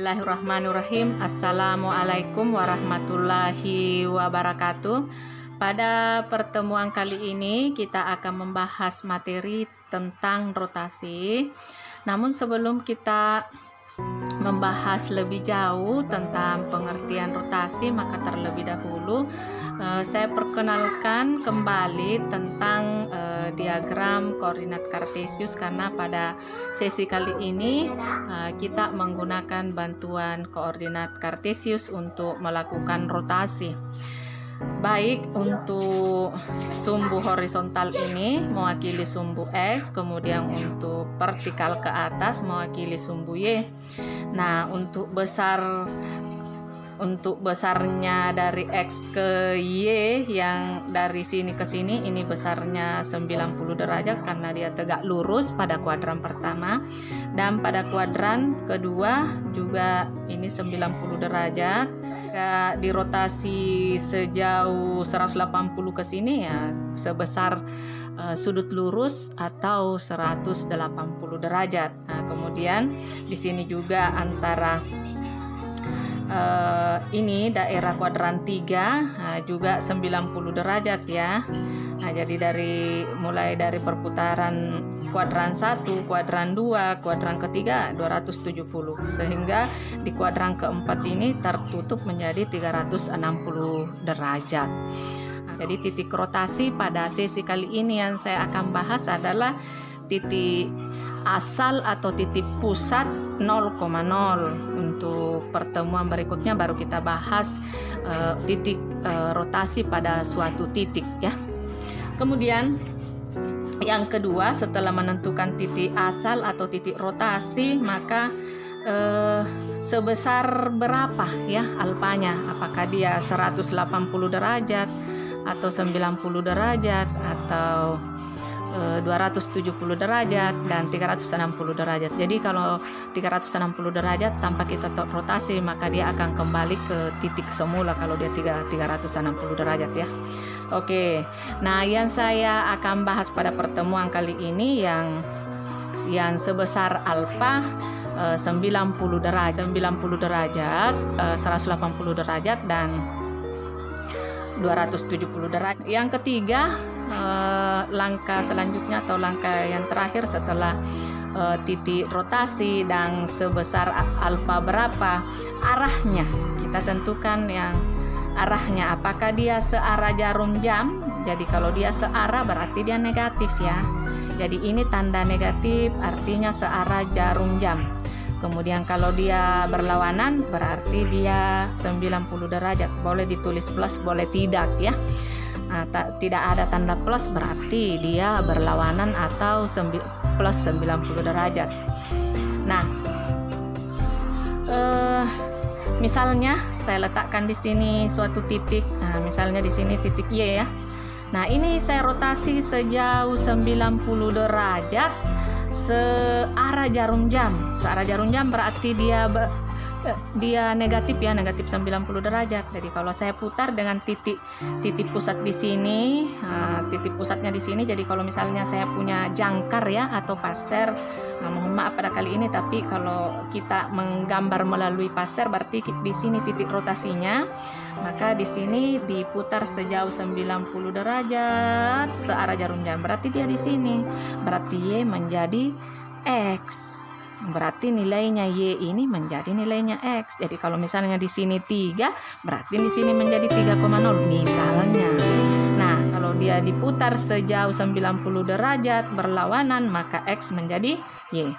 Bismillahirrahmanirrahim. Assalamualaikum warahmatullahi wabarakatuh. Pada pertemuan kali ini kita akan membahas materi tentang rotasi. Namun sebelum kita membahas lebih jauh tentang pengertian rotasi, maka terlebih dahulu saya perkenalkan kembali tentang diagram koordinat kartesius, karena pada sesi kali ini kita menggunakan bantuan koordinat kartesius untuk melakukan rotasi. Baik, untuk sumbu horizontal ini mewakili sumbu X, kemudian untuk vertikal ke atas mewakili sumbu Y. Nah, untuk besarnya dari X ke Y, yang dari sini ke sini, ini besarnya 90 derajat karena dia tegak lurus pada kuadran pertama, dan pada kuadran kedua juga ini 90 derajat. Dirotasi sejauh 180 ke sini ya sebesar sudut lurus atau 180 derajat. Nah, kemudian di sini juga antara ini daerah kuadran 3 juga 90 derajat ya. Nah, jadi mulai dari perputaran kuadran 1, kuadran 2, kuadran ketiga 270, sehingga di kuadran keempat ini tertutup menjadi 360 derajat. Nah, jadi titik rotasi pada sesi kali ini yang saya akan bahas adalah titik asal atau titik pusat 0,0. Untuk pertemuan berikutnya baru kita bahas titik rotasi pada suatu titik ya. Kemudian yang kedua, setelah menentukan titik asal atau titik rotasi, maka sebesar berapa ya alfanya? Apakah dia 180 derajat atau 90 derajat atau 270 derajat dan 360 derajat. Jadi kalau 360 derajat tanpa kita rotasi, maka dia akan kembali ke titik semula kalau dia 360 derajat ya. Oke. Nah, yang saya akan bahas pada pertemuan kali ini yang sebesar alfa 90 derajat, 180 derajat dan 270 derajat. Yang ketiga, langkah selanjutnya atau langkah yang terakhir setelah titik rotasi dan sebesar alfa berapa, arahnya kita tentukan yang arahnya. Apakah dia searah jarum jam? Jadi kalau dia searah berarti dia negatif ya. Jadi ini tanda negatif, artinya searah jarum jam. Kemudian kalau dia berlawanan berarti dia 90 derajat. Boleh ditulis plus, boleh tidak ya. Nah, tidak ada tanda plus berarti dia berlawanan atau plus 90 derajat. Nah, misalnya saya letakkan di sini suatu titik. Nah, misalnya di sini titik Y ya. Nah, ini saya rotasi sejauh 90 derajat searah jarum jam. Searah jarum jam berarti dia negatif ya, negatif 90 derajat. Jadi kalau saya putar dengan titik pusat di sini, titik pusatnya di sini. Jadi kalau misalnya saya punya jangkar ya atau passer, mohon maaf pada kali ini, tapi kalau kita menggambar melalui passer berarti di sini titik rotasinya, maka di sini diputar sejauh 90 derajat searah jarum jam. Berarti dia di sini. Berarti Y menjadi X. Berarti nilainya Y ini menjadi nilainya X. Jadi kalau misalnya di sini 3, berarti di sini menjadi 3,0 misalnya. Nah, kalau dia diputar sejauh 90 derajat berlawanan, maka X menjadi Y.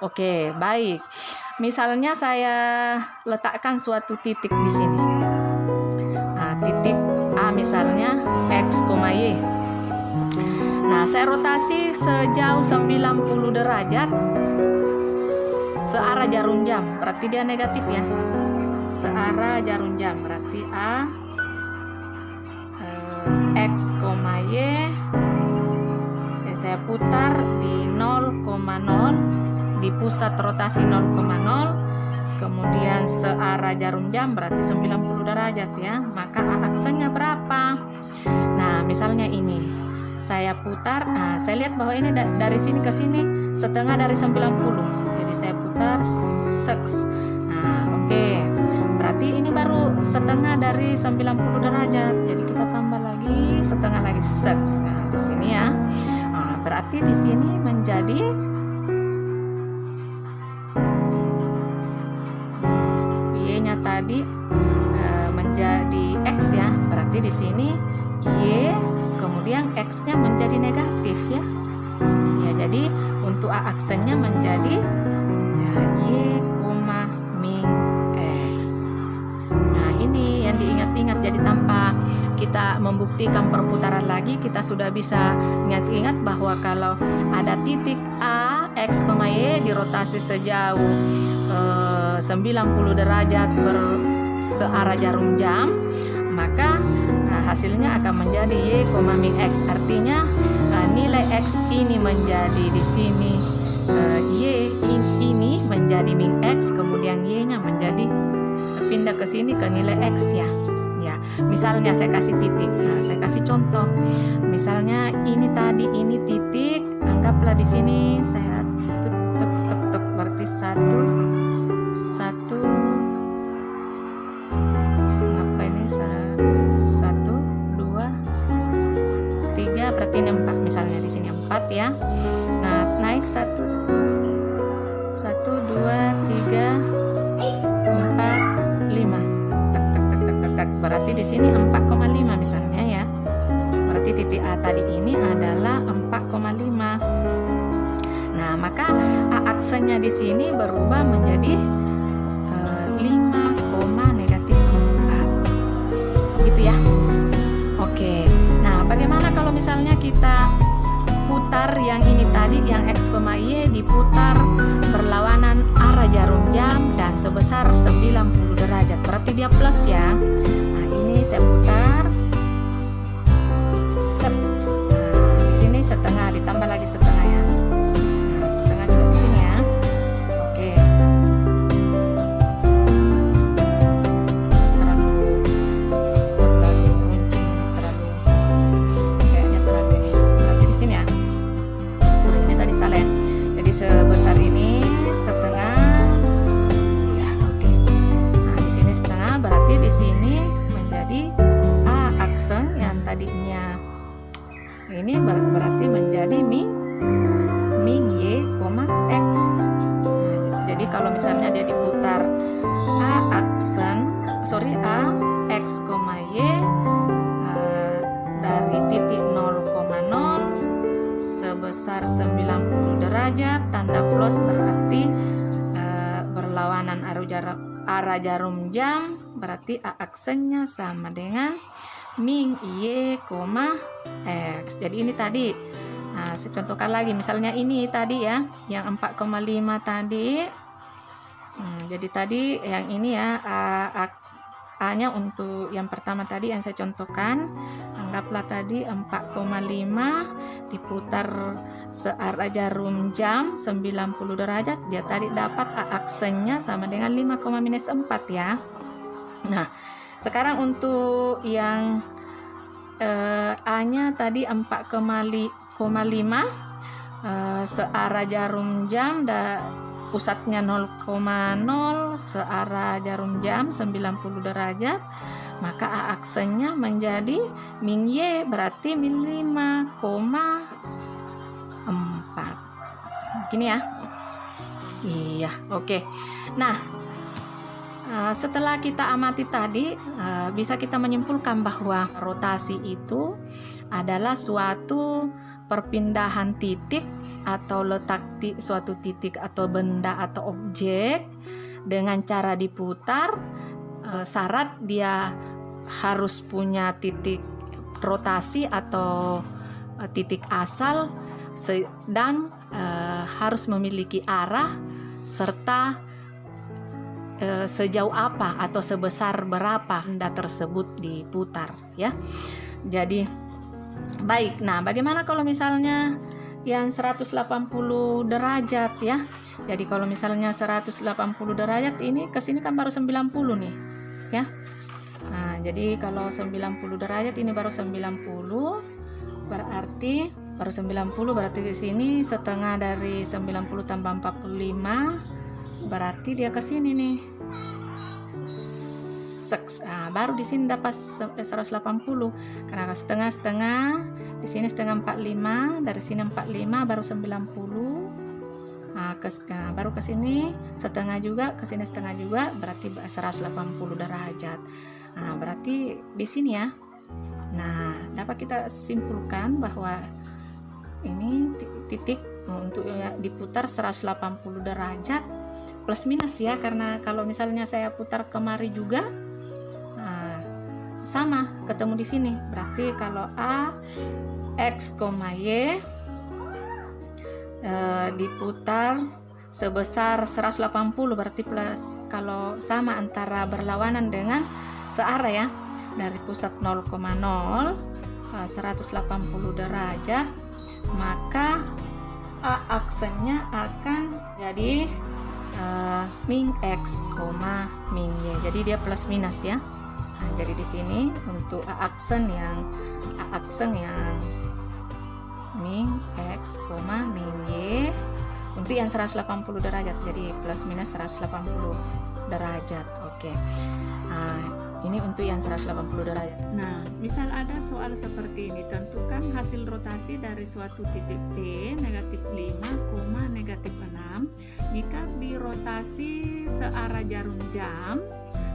Oke, baik. Misalnya saya letakkan suatu titik di sini. Nah, titik A misalnya X, Y. Nah, saya rotasi sejauh 90 derajat searah jarum jam, berarti dia negatif ya. Searah jarum jam berarti A X, Y. Saya putar di 0,0 di pusat rotasi 0,0, kemudian searah jarum jam berarti 90 derajat ya. Maka aksenya berapa? Nah, misalnya ini saya putar, saya lihat bahwa ini dari sini ke sini setengah dari 90. Jadi saya putar 6. Nah, setengah dari 90 derajat. Jadi kita tambah lagi setengah lagi set. Nah, di sini ya. Nah, berarti di sini menjadi Y-nya tadi menjadi X ya. Berarti di sini Y kemudian X-nya menjadi negatif ya. Ya, jadi untuk A aksennya menjadi ya, Y, min X. Nah, ini yang diingat-ingat. Jadi tanpa kita membuktikan perputaran lagi, kita sudah bisa ingat-ingat bahwa kalau ada titik A, X, Y dirotasi sejauh 90 derajat searah jarum jam, maka hasilnya akan menjadi Y, min X. Artinya nilai X ini menjadi di sini Y ini menjadi min X, kemudian Y-nya menjadi pindah ke sini ke nilai X ya. Ya, misalnya saya kasih titik. Nah, saya kasih contoh. Misalnya ini tadi ini titik, anggaplah di sini saya tek berarti satu apa ini 1 2 3 berarti ini 4 misalnya di sini 4 ya. Nah, naik 1 2 3 4 5 tek berarti di sini 4,5 misalnya ya. Berarti titik A tadi ini adalah 4,5. Nah, maka A aksennya di sini berubah menjadi 5,-4 gitu ya. Oke. Nah, bagaimana kalau misalnya kita putar yang ini tadi, yang X, Y diputar berlawanan arah jarum jam dan sebesar 90 derajat. Berarti dia plus ya. Nah, ini saya putar. Di sini setengah, ditambah lagi setengah ya. Nah, setengah juga di sini ya. Oke. Sebesar ini setengah ya, oke. Nah, di sini setengah berarti di sini menjadi A aksen yang tadinya ini berarti menjadi min Y, X. Nah, jadi kalau misalnya dia diputar A X, Y dari titik 0,0 sebesar 90 derajat, tanda plus berarti berlawanan arah jarum jam, berarti A aksennya sama dengan min Y, X. Jadi ini tadi, nah, saya contohkan lagi, misalnya ini tadi ya, yang 4,5 tadi. Jadi tadi yang ini ya, A-nya untuk yang pertama tadi yang saya contohkan, anggaplah tadi 4,5 diputar searah jarum jam 90 derajat, dia tadi dapat A aksennya sama dengan 5,-4 ya. Nah, sekarang untuk yang A-nya tadi 4,5 searah jarum jam pusatnya 0,0 searah jarum jam 90 derajat, maka A aksennya menjadi min Y, berarti min 5,4. Gini ya. Iya, oke. Nah, setelah kita amati tadi, bisa kita menyimpulkan bahwa rotasi itu adalah suatu perpindahan titik atau letak suatu titik atau benda atau objek dengan cara diputar. Syarat dia harus punya titik rotasi atau titik asal dan harus memiliki arah serta sejauh apa atau sebesar berapa benda tersebut diputar ya. Jadi baik, nah bagaimana kalau misalnya yang 180 derajat ya. Jadi kalau misalnya 180 derajat ini ke sini kan baru 90 nih ya. Nah, jadi kalau 90 derajat ini baru 90, berarti baru 90 berarti di sini setengah dari 90 tambah 45 berarti dia ke sini nih. baru di sini dapat 180 karena setengah-setengah, di sini setengah 45, dari sini 45 baru 90. Baru ke sini setengah juga, ke sini setengah juga, berarti 180 derajat. Berarti di sini ya. Nah, dapat kita simpulkan bahwa ini titik untuk diputar 180 derajat plus minus ya, karena kalau misalnya saya putar kemari juga sama ketemu di sini. Berarti kalau A X, Y diputar sebesar 180 berarti plus, kalau sama antara berlawanan dengan searah ya, dari pusat 0,0 180 derajat, maka A aksennya akan jadi min X, min Y. Jadi dia plus minus ya. Jadi di sini untuk A aksen yang min X, min Y untuk yang 180 derajat, jadi plus minus 180 derajat. Oke. Ini untuk yang 180 derajat. Nah, misal ada soal seperti ini, tentukan hasil rotasi dari suatu titik P negatif 5, negatif 6 jika dirotasi searah jarum jam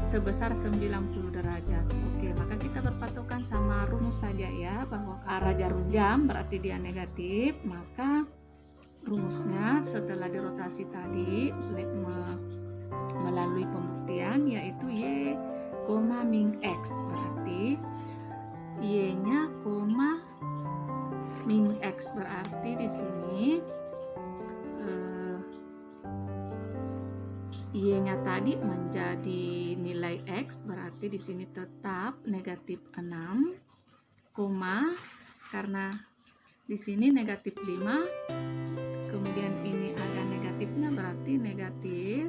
sebesar 90 derajat. Oke, maka kita berpatokan sama rumus saja ya, bahwa arah jarum jam berarti dia negatif, maka rumusnya setelah dirotasi tadi melalui pembuktian yaitu Y, min X, berarti Y nya min X, berarti di sini Y nya tadi menjadi nilai X, berarti di sini tetap negatif 6, karena di sini negatif 5, kemudian ini ada negatifnya, berarti negatif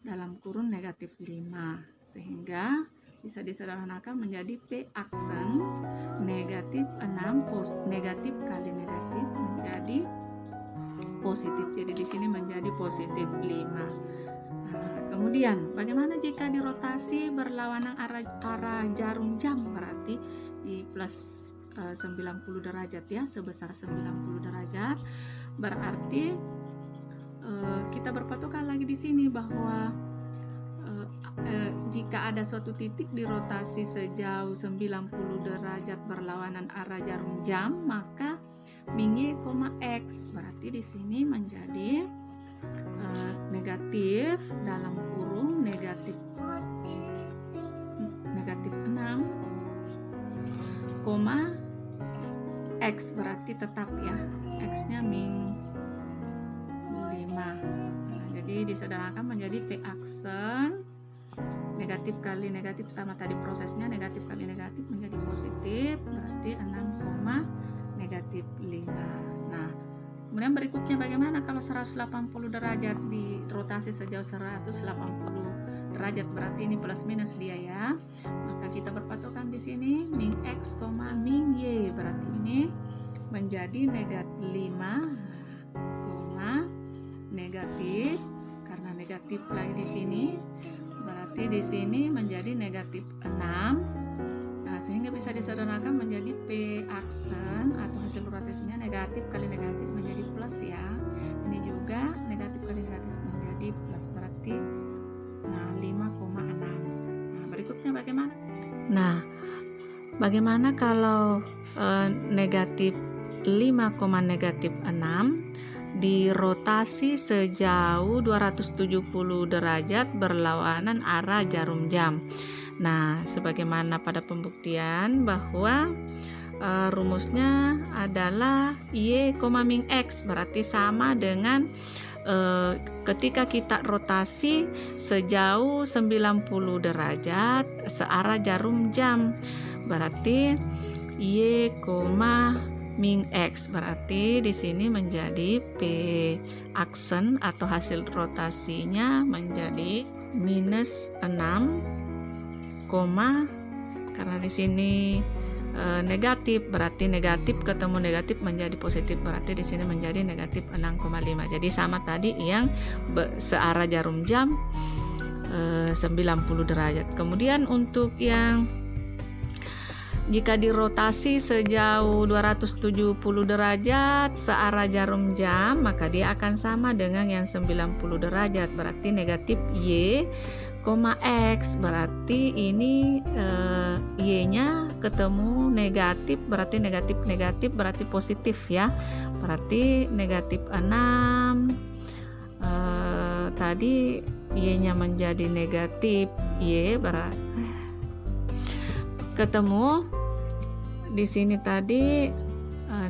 dalam kurun negatif 5, sehingga bisa disederhanakan menjadi P aksen negatif 6 negatif kali negatif menjadi positif. Jadi di sini menjadi positif 5. Kemudian bagaimana jika dirotasi berlawanan arah jarum jam, berarti di plus 90 derajat ya, sebesar 90 derajat, berarti kita berpatokan lagi di sini bahwa jika ada suatu titik dirotasi sejauh 90 derajat berlawanan arah jarum jam, maka min Y, X, berarti di sini menjadi negatif dalam kurung negatif 6, X, berarti tetap ya, X nya min 5. Jadi disederhanakan menjadi P aksen negatif kali negatif, sama tadi prosesnya, negatif kali negatif menjadi positif, berarti 6, negatif 5. Nah, kemudian berikutnya bagaimana kalau 180 derajat dirotasi sejauh 180 derajat, berarti ini plus minus dia ya. Maka kita berpatokan di sini min X, min Y, berarti ini menjadi negatif 5, negatif, karena negatif lagi di sini, berarti di sini menjadi negatif 6. Nah, sehingga bisa disederhanakan menjadi P aksen atau hasil rotasinya negatif kali negatif menjadi plus ya. Ini juga negatif kali negatif menjadi plus, berarti 5,6. Nah, berikutnya bagaimana? Nah, bagaimana kalau negatif 5, negatif 6 dirotasi sejauh 270 derajat berlawanan arah jarum jam. Nah, sebagaimana pada pembuktian bahwa rumusnya adalah Y, min X, berarti sama dengan ketika kita rotasi sejauh 90 derajat searah jarum jam, berarti Y, min X, berarti di sini menjadi P aksen atau hasil rotasinya menjadi minus 6, karena di sini negatif, berarti negatif ketemu negatif menjadi positif, berarti di sini menjadi negatif 6,5. Jadi sama tadi yang searah jarum jam 90 derajat. Kemudian untuk yang jika dirotasi sejauh 270 derajat searah jarum jam, maka dia akan sama dengan yang 90 derajat, berarti negatif Y, X, berarti ini Y-nya ketemu negatif, berarti negatif berarti positif ya, berarti negatif 6, tadi Y-nya menjadi negatif Y, berarti ketemu di sini tadi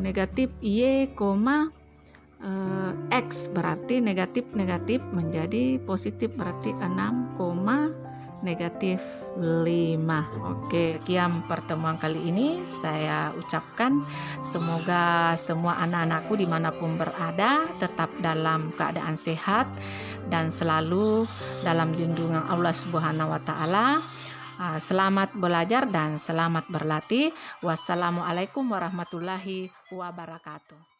negatif Y, X, berarti negatif menjadi positif, berarti 6,-5. Oke, sekian pertemuan kali ini saya ucapkan, semoga semua anak-anakku dimanapun berada tetap dalam keadaan sehat dan selalu dalam lindungan Allah Subhanahu wa Ta'ala. Selamat belajar dan selamat berlatih. Wassalamualaikum warahmatullahi wabarakatuh.